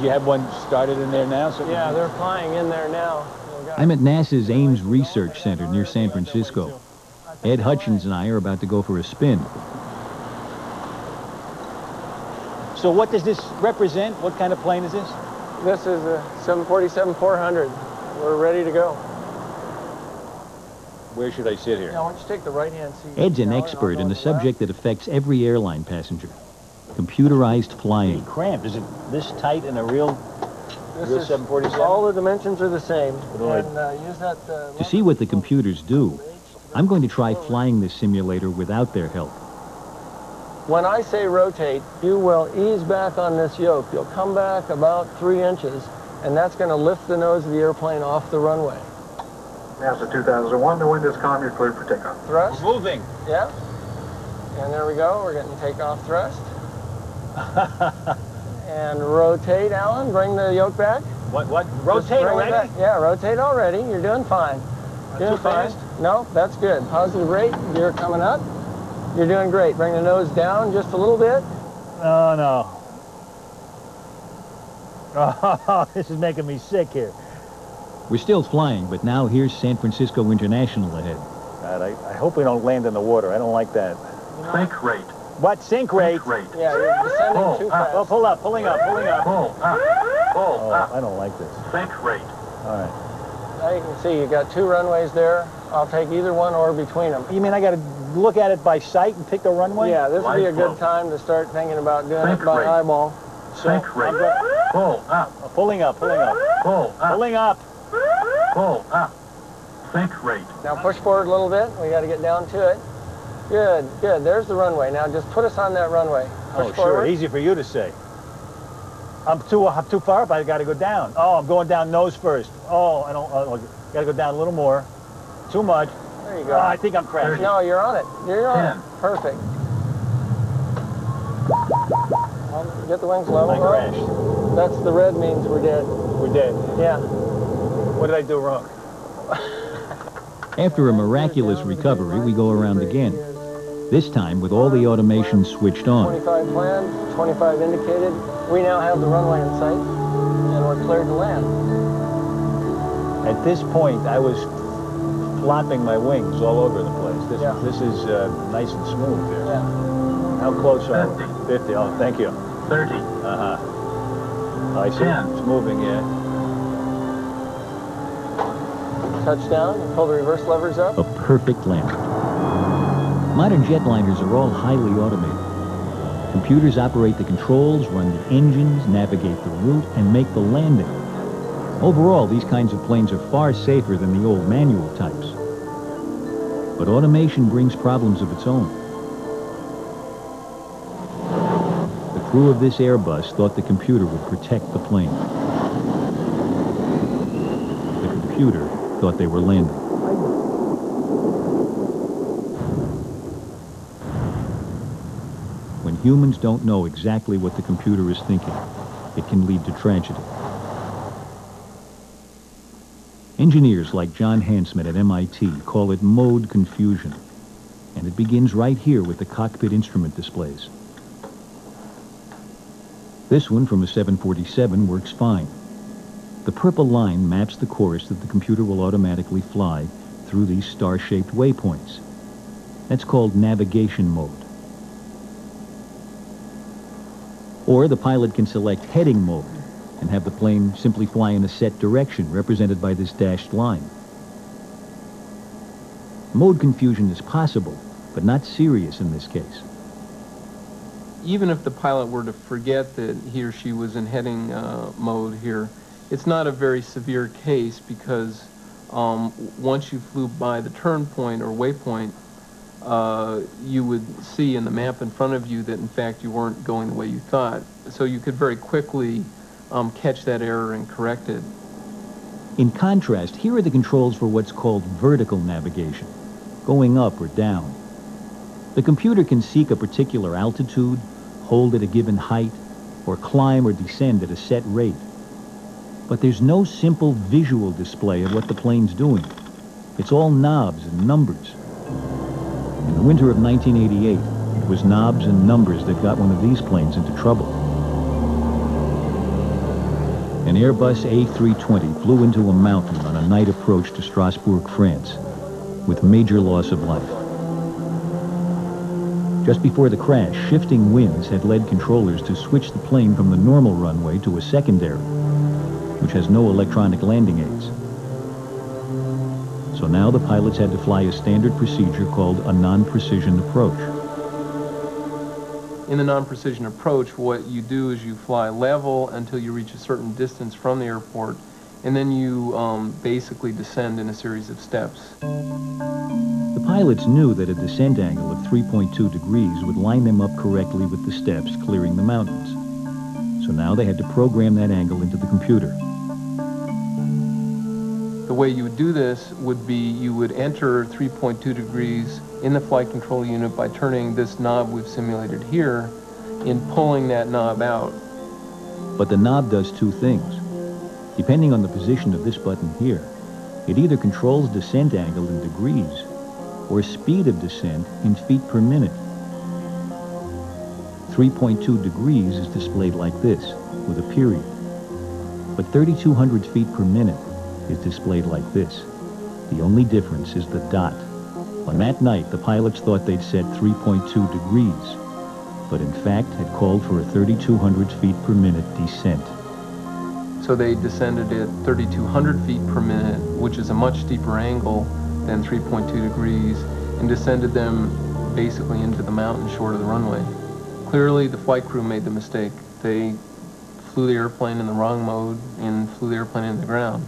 you have one started in there now? So yeah, they're flying in there now. I'm at NASA's Ames Research Center near San Francisco. Ed Hutchins and I are about to go for a spin. So what does this represent? What kind of plane is this? This is a 747-400. We're ready to go. Where should I sit here? Now, why don't you take the right-hand seat? Ed's an expert in a subject that affects every airline passenger. Computerized flying. Cramped. Is it this tight in a real 747? All the dimensions are the same. Right. And use that. To see what the computers do, I'm going to try flying this simulator without their help. When I say rotate, you will ease back on this yoke. You'll come back about 3 inches, and that's going to lift the nose of the airplane off the runway. NASA 2001, the wind is calm, you're cleared for takeoff. Thrust. We're moving. Yeah. And there we go. We're getting takeoff thrust. And rotate, Alan. Bring the yoke back. What? Rotate already? Yeah, rotate already. You're doing fine. Doing fine. No, that's good. Positive rate. Gear coming up. You're doing great. Bring the nose down just a little bit. Oh, no. Oh, this is making me sick here. We're still flying, but now here's San Francisco International ahead. God, I hope we don't land in the water. I don't like that. Sink rate. What? Sink rate? Sink rate. Yeah, you're descending too fast. Oh, pull up, pulling up. Pull up. Pull up. I don't like this. Sink rate. All right. Now you can see you got 2 runways there. I'll take either one or between them. You mean I got to look at it by sight and pick the runway? Yeah, this would be a good Light time to start thinking about doing Sink it by rate. eyeball. Sink rate. Pull up. Pulling up. Pull up. Pulling up. Pull up. Sink rate. Now push forward a little bit. We got to get down to it. Good, good. There's the runway. Now just put us on that runway. Push Oh, forward. sure. Easy for you to say. I'm too far up. I got to go down. Oh, I'm going down nose first. Oh, I don't. Got to go down a little more. Too much. There you go. Oh, I think I'm crashing. No, you're on it. You're on 10. it. Perfect. Well, get the wings level. I crashed. That's the red means we're dead. We're dead. Yeah. What did I do wrong? After a miraculous recovery, we go around again. This time with all the automation switched on. 25 planned, 25 indicated. We now have the runway in sight, and we're cleared to land. At this point, I was flopping my wings all over the place. This is nice and smooth here. Yeah. How close are we? 50. Oh, thank you. 30. I see. 10. It's moving, yeah. Touchdown. Pull the reverse levers up. A perfect landing. Modern jetliners are all highly automated. Computers operate the controls, run the engines, navigate the route, and make the landing. Overall, these kinds of planes are far safer than the old manual types. But automation brings problems of its own. The crew of this Airbus thought the computer would protect the plane. The computer thought they were landing. When humans don't know exactly what the computer is thinking, it can lead to tragedy. Engineers like John Hansman at MIT call it mode confusion, and it begins right here with the cockpit instrument displays. This one from a 747 works fine. The purple line maps the course that the computer will automatically fly through these star-shaped waypoints. That's called navigation mode. Or the pilot can select heading mode and have the plane simply fly in a set direction represented by this dashed line. Mode confusion is possible, but not serious in this case. Even if the pilot were to forget that he or she was in heading mode here, it's not a very severe case because once you flew by the turn point or waypoint, you would see in the map in front of you that in fact you weren't going the way you thought. So you could very quickly catch that error and correct it. In contrast, here are the controls for what's called vertical navigation, going up or down. The computer can seek a particular altitude, hold at a given height, or climb or descend at a set rate. But there's no simple visual display of what the plane's doing. It's all knobs and numbers. In the winter of 1988, it was knobs and numbers that got one of these planes into trouble. An Airbus A320 flew into a mountain on a night approach to Strasbourg, France, with major loss of life. Just before the crash, shifting winds had led controllers to switch the plane from the normal runway to a secondary, which has no electronic landing aids. So now the pilots had to fly a standard procedure called a non-precision approach. In the non-precision approach, what you do is you fly level until you reach a certain distance from the airport, and then you basically descend in a series of steps. The pilots knew that a descent angle of 3.2 degrees would line them up correctly with the steps clearing the mountains. So now they had to program that angle into the computer. The way you would do this would be you would enter 3.2 degrees in the flight control unit by turning this knob we've simulated here and pulling that knob out. But the knob does two things. Depending on the position of this button here, it either controls descent angle in degrees or speed of descent in feet per minute. 3.2 degrees is displayed like this, with a period. But 3,200 feet per minute is displayed like this. The only difference is the dot. On that night, the pilots thought they'd set 3.2 degrees, but in fact had called for a 3,200 feet per minute descent. So they descended at 3,200 feet per minute, which is a much steeper angle than 3.2 degrees, and descended them basically into the mountain short of the runway. Clearly, the flight crew made the mistake. They flew the airplane in the wrong mode and flew the airplane into the ground.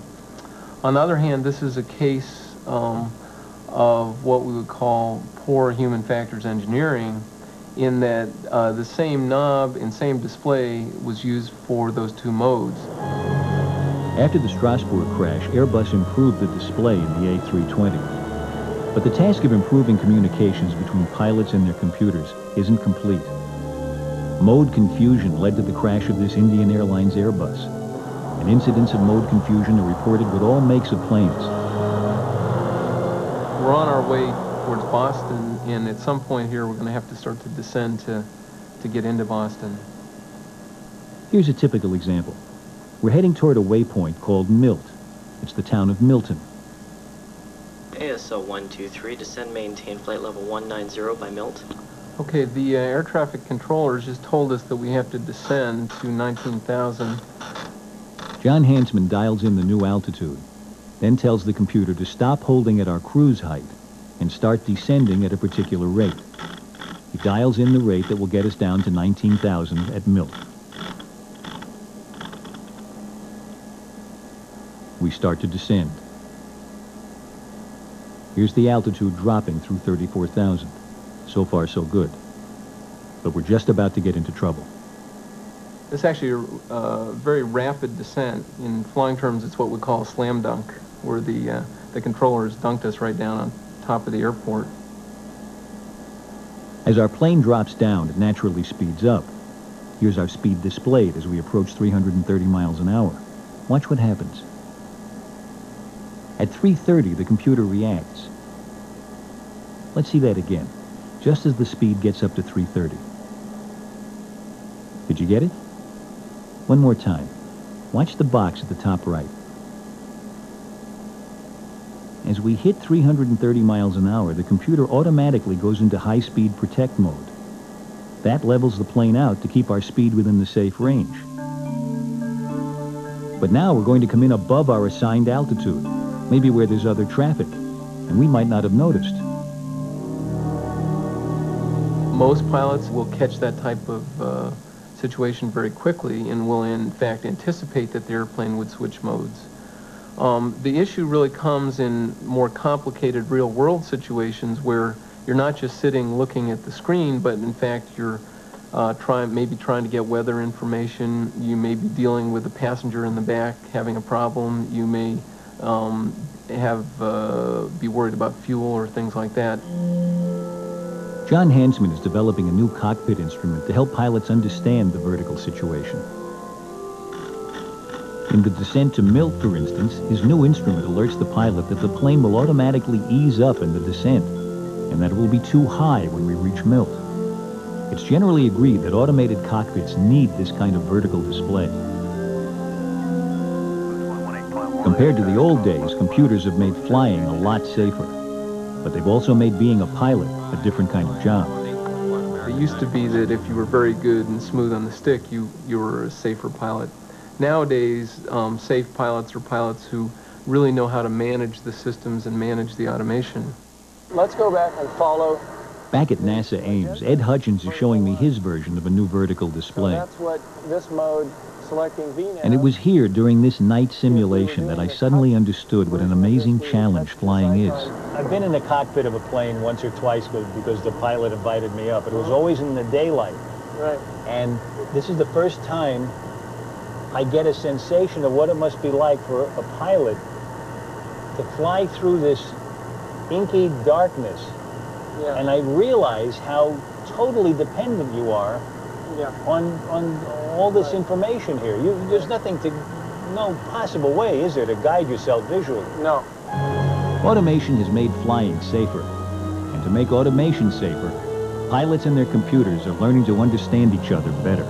On the other hand, this is a case of what we would call poor human factors engineering, in that the same knob and same display was used for those two modes. After the Strasbourg crash, Airbus improved the display in the A320. But the task of improving communications between pilots and their computers isn't complete. Mode confusion led to the crash of this Indian Airlines Airbus. And incidents of mode confusion are reported with all makes of planes. We're on our way towards Boston, and at some point here we're going to have to start to descend to get into Boston. Here's a typical example. We're heading toward a waypoint called Milt. It's the town of Milton. ASL 123, descend maintain flight level 190 by Milt. Okay, the air traffic controllers just told us that we have to descend to 19,000. John Hansman dials in the new altitude, then tells the computer to stop holding at our cruise height and start descending at a particular rate. He dials in the rate that will get us down to 19,000 at Milt. We start to descend. Here's the altitude dropping through 34,000. So far, so good. But we're just about to get into trouble. This is actually a very rapid descent. In flying terms, it's what we call a slam dunk, where the controllers dunked us right down on top of the airport. As our plane drops down, it naturally speeds up. Here's our speed displayed as we approach 330 miles an hour. Watch what happens. At 330, the computer reacts. Let's see that again, just as the speed gets up to 330. Did you get it? One more time. Watch the box at the top right. As we hit 330 miles an hour, the computer automatically goes into high-speed protect mode. That levels the plane out to keep our speed within the safe range. But now we're going to come in above our assigned altitude, maybe where there's other traffic, and we might not have noticed. Most pilots will catch that type of situation very quickly and will in fact anticipate that the airplane would switch modes. The issue really comes in more complicated real-world situations where you're not just sitting looking at the screen, but in fact you're maybe trying to get weather information. You may be dealing with a passenger in the back having a problem. You may be worried about fuel or things like that. John Hansman is developing a new cockpit instrument to help pilots understand the vertical situation. In the descent to Milt, for instance, his new instrument alerts the pilot that the plane will automatically ease up in the descent, and that it will be too high when we reach Milt. It's generally agreed that automated cockpits need this kind of vertical display. Compared to the old days, computers have made flying a lot safer. But they've also made being a pilot a different kind of job. It used to be that if you were very good and smooth on the stick, you were a safer pilot. Nowadays, safe pilots are pilots who really know how to manage the systems and manage the automation. Let's go back and follow. Back at NASA Ames, Ed Hutchins is showing me his version of a new vertical So display. that's what this mode, selecting VNAV. And it was here during this night simulation that I suddenly understood what an amazing challenge flying is. I've been in the cockpit of a plane once or twice because the pilot invited me up. It was always in the daylight. Right. And this is the first time I get a sensation of what it must be like for a pilot to fly through this inky darkness. Yeah. And I realize how totally dependent you are Yeah. on all this information here. There's nothing no possible way, is there, to guide yourself visually? No. Automation has made flying safer. And to make automation safer, pilots and their computers are learning to understand each other better.